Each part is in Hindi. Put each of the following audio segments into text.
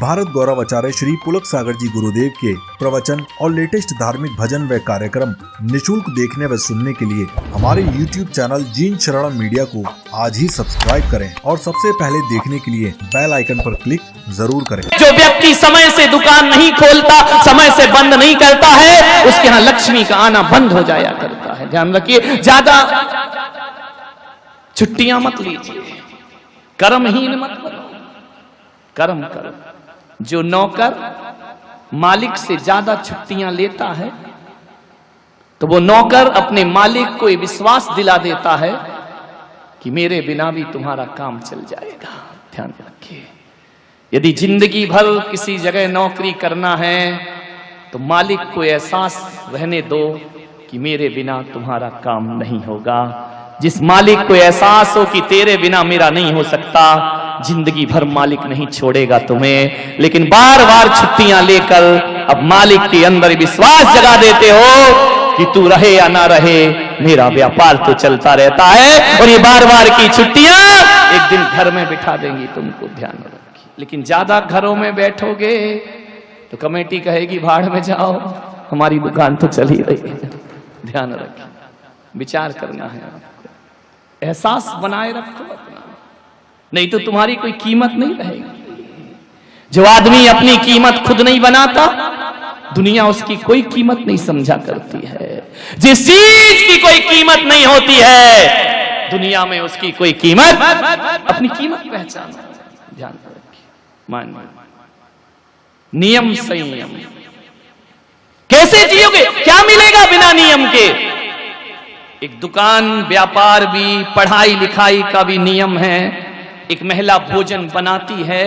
भारत गौरव आचार्य श्री पुलक सागर जी गुरुदेव के प्रवचन और लेटेस्ट धार्मिक भजन व कार्यक्रम निशुल्क देखने व सुनने के लिए हमारे YouTube चैनल जीन शरण मीडिया को आज ही सब्सक्राइब करें और सबसे पहले देखने के लिए बेल आइकन पर क्लिक जरूर करें। जो व्यक्ति समय से दुकान नहीं खोलता, समय से बंद नहीं करता है, उसके यहाँ लक्ष्मी का आना बंद हो जाया करता है। ध्यान रखिए, ज्यादा छुट्टियां मत लीजिए, कर्महीन मत बनो, कर्म करो। जो नौकर मालिक से ज्यादा छुट्टियां लेता है तो वो नौकर अपने मालिक को विश्वास दिला देता है कि मेरे बिना भी तुम्हारा काम चल जाएगा। ध्यान रखिए, यदि जिंदगी भर किसी जगह नौकरी करना है तो मालिक को एहसास रहने दो कि मेरे बिना तुम्हारा काम नहीं होगा। जिस मालिक को एहसास हो कि तेरे बिना मेरा नहीं हो सकता, जिंदगी भर मालिक नहीं छोड़ेगा तुम्हें। लेकिन बार बार छुट्टियां लेकर अब मालिक के अंदर विश्वास जगा देते हो कि तू रहे या ना रहे, मेरा व्यापार तो चलता रहता है। और ये बार बार की छुट्टियां एक दिन घर में बिठा देंगी तुमको। ध्यान रखिए, लेकिन ज्यादा घरों में बैठोगे तो कमेटी कहेगी भाड़ में जाओ, हमारी दुकान तो चल ही रही है। ध्यान रखिए, विचार करना है आपको, एहसास बनाए रखो अपना, नहीं तो तुम्हारी कोई कीमत नहीं रहेगी। जो आदमी अपनी कीमत खुद नहीं बनाता, दुनिया उसकी कोई कीमत नहीं समझा करती है। जिस चीज की कोई कीमत नहीं होती है, दुनिया में उसकी कोई कीमत, अपनी कीमत पहचानो। ध्यान रखिए, मानिए नियम संयम। कैसे जियोगे, क्या मिलेगा बिना नियम के? एक दुकान व्यापार भी, पढ़ाई लिखाई का भी नियम है। एक महिला भोजन बनाती है,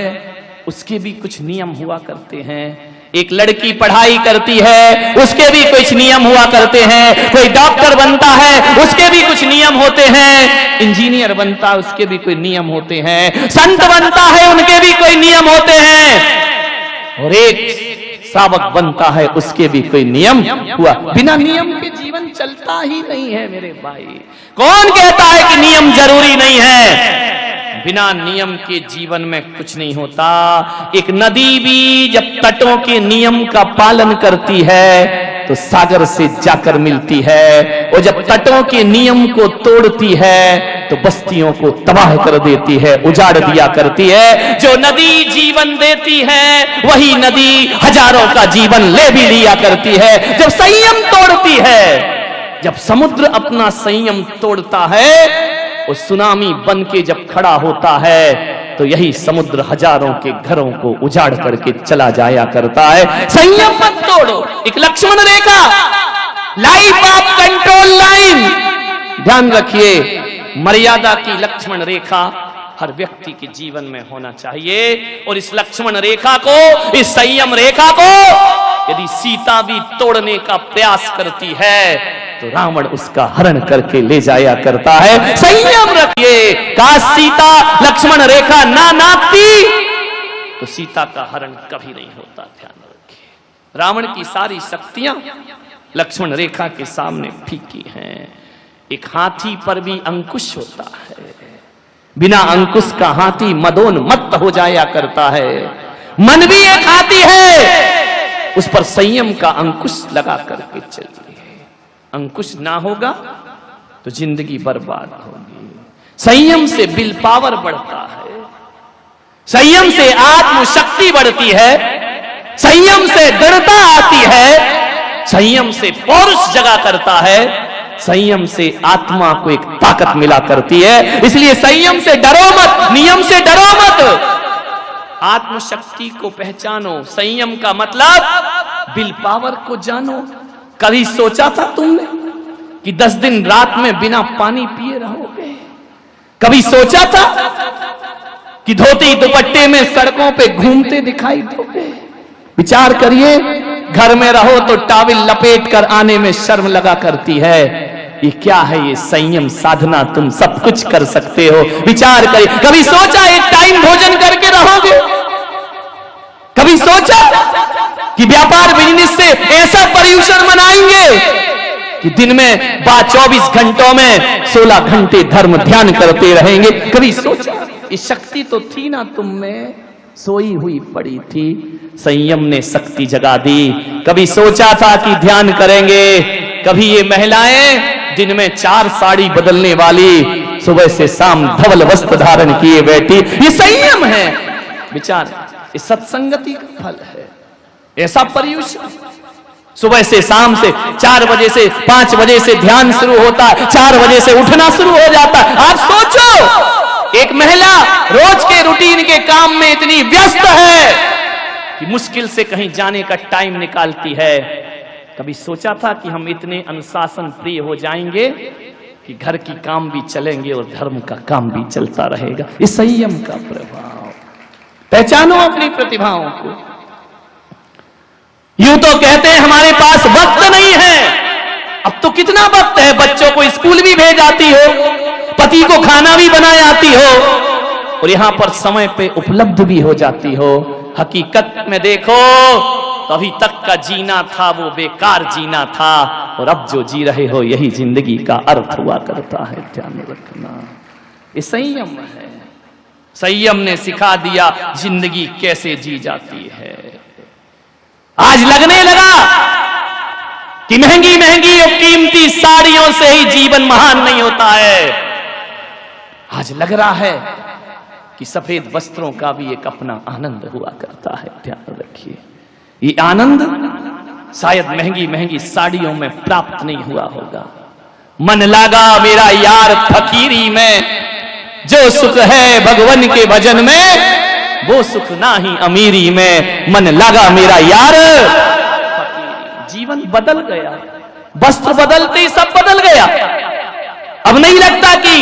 उसके भी कुछ नियम हुआ करते हैं। एक लड़की पढ़ाई करती है, उसके भी कुछ नियम हुआ करते हैं। कोई डॉक्टर बनता है, उसके भी कुछ नियम होते हैं। इंजीनियर बनता है, उसके भी कोई नियम होते हैं। संत बनता है, उनके भी कोई नियम होते हैं। और एक सावक बनता है, उसके भी कोई नियम हुआ। बिना नियम के जीवन चलता ही नहीं है मेरे भाई। कौन कहता है कि नियम जरूरी नहीं है? बिना नियम के जीवन में कुछ नहीं होता। एक नदी भी जब तटों के नियम का पालन करती है तो सागर से जाकर मिलती है, और जब तटों के नियम को तोड़ती है तो बस्तियों को तबाह कर देती है, उजाड़ दिया करती है। जो नदी जीवन देती है, वही नदी हजारों का जीवन ले भी लिया करती है। जब संयम तोड़ती है, जब समुद्र अपना संयम तोड़ता है, और सुनामी बन के जब खड़ा होता है, तो यही समुद्र हजारों के घरों को उजाड़ करके चला जाया करता है। संयम मत तोड़ो। एक लक्ष्मण रेखा, लाइफ ऑफ कंट्रोल लाइन। ध्यान रखिए, मर्यादा की लक्ष्मण रेखा हर व्यक्ति के जीवन में होना चाहिए। और इस लक्ष्मण रेखा को, इस संयम रेखा को यदि सीता भी तोड़ने का प्रयास करती है तो रावण उसका हरण करके ले जाया करता है। संयम रखिए। काश सीता लक्ष्मण रेखा ना नापती तो सीता का हरण कभी नहीं होता। ध्यान रखिए, रावण की सारी शक्तियां लक्ष्मण रेखा के सामने फीकी हैं। एक हाथी पर भी अंकुश होता है, बिना अंकुश का हाथी मदोन्मत्त हो जाया करता है। मन भी एक हाथी है, उस पर संयम का अंकुश लगा करके चलिए। अंकुश ना होगा तो जिंदगी बर्बाद होगी। संयम से विल पावर बढ़ता है, संयम से आत्मशक्ति बढ़ती है, संयम से दृढ़ता आती है, संयम से पौरुष जगा करता है, संयम से आत्मा को एक ताकत मिला करती है। इसलिए संयम से डरो मत, नियम से डरो मत, आत्मशक्ति को पहचानो। संयम का मतलब विल पावर को जानो। कभी सोचा था तुमने कि 10 दिन रात में बिना पानी पिए रहोगे? कभी सोचा था कि धोती दुपट्टे में सड़कों पे घूमते दिखाई दोगे? विचार करिए, घर में रहो तो टॉवेल लपेट कर आने में शर्म लगा करती है। ये क्या है? ये संयम साधना। तुम सब कुछ कर सकते हो। विचार करिए, कभी सोचा एक टाइम भोजन करके रहोगे? कभी सोचा कि व्यापार बिजनेस से ऐसा पर्यूषण मनाएंगे कि दिन में 24 घंटों में 16 घंटे धर्म ध्यान करते रहेंगे? कभी सोचा? ये शक्ति तो थी ना तुम में, सोई हुई पड़ी थी। संयम ने शक्ति जगा दी। कभी सोचा था कि ध्यान करेंगे, कभी ये महिलाएं दिन में 4 साड़ी बदलने वाली सुबह से शाम धवल वस्त्र धारण किए बैठी, ये संयम है। विचार, ये सत्संगति का फल है। ऐसा पर्यूषण सुबह से शाम से 4 बजे से 5 बजे से ध्यान शुरू होता है, 4 बजे से उठना शुरू हो जाता है। आप सोचो, एक महिला रोज के रूटीन के काम में इतनी व्यस्त है कि मुश्किल से कहीं जाने का टाइम निकालती है। कभी सोचा था कि हम इतने अनुशासन प्रिय हो जाएंगे कि घर की काम भी चलेंगे और धर्म का काम भी चलता रहेगा। इस संयम का प्रभाव पहचानो अपनी प्रतिभाओं को। यूं तो कहते हैं हमारे पास वक्त नहीं है, अब तो कितना वक्त है। बच्चों को स्कूल भी भेज आती हो, पति को खाना भी बनाए आती हो और यहां पर समय पे उपलब्ध भी हो जाती हो। हकीकत में देखो तो अभी तक का जीना था वो बेकार जीना था, और अब जो जी रहे हो यही जिंदगी का अर्थ हुआ करता है। ध्यान रखना, ये संयम है। संयम ने सिखा दिया जिंदगी कैसे जी जाती है। आज लगने लगा कि महंगी महंगी और कीमती साड़ियों से ही जीवन महान नहीं होता है। आज लग रहा है कि सफेद वस्त्रों का भी एक अपना आनंद हुआ करता है। ध्यान रखिए, ये आनंद शायद महंगी महंगी साड़ियों में प्राप्त नहीं हुआ होगा। मन लागा मेरा यार फकीरी में, जो सुख है भगवान के भजन में, वो सुख ना ही अमीरी में। मन लगा मेरा यार फकीरी। जीवन बदल गया, वस्त्र बदलते ही सब बदल गया। अब नहीं लगता कि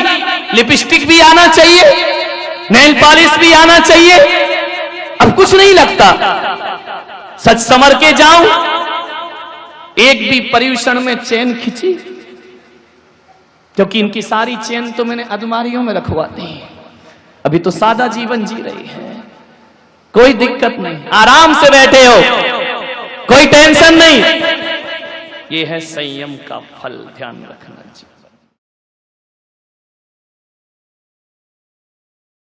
लिपस्टिक भी आना चाहिए, नेल पॉलिश भी आना चाहिए, अब कुछ नहीं लगता। सच समर के जाऊं, एक भी पर्यूषण में चेन खिंची, क्योंकि इनकी सारी चेन तो मैंने अलमारियों में रखवा दी। अभी तो सादा जीवन जी रही है, कोई दिक्कत नहीं, आराम से बैठे हो, कोई टेंशन नहीं। ये है संयम का फल। ध्यान रखना जी।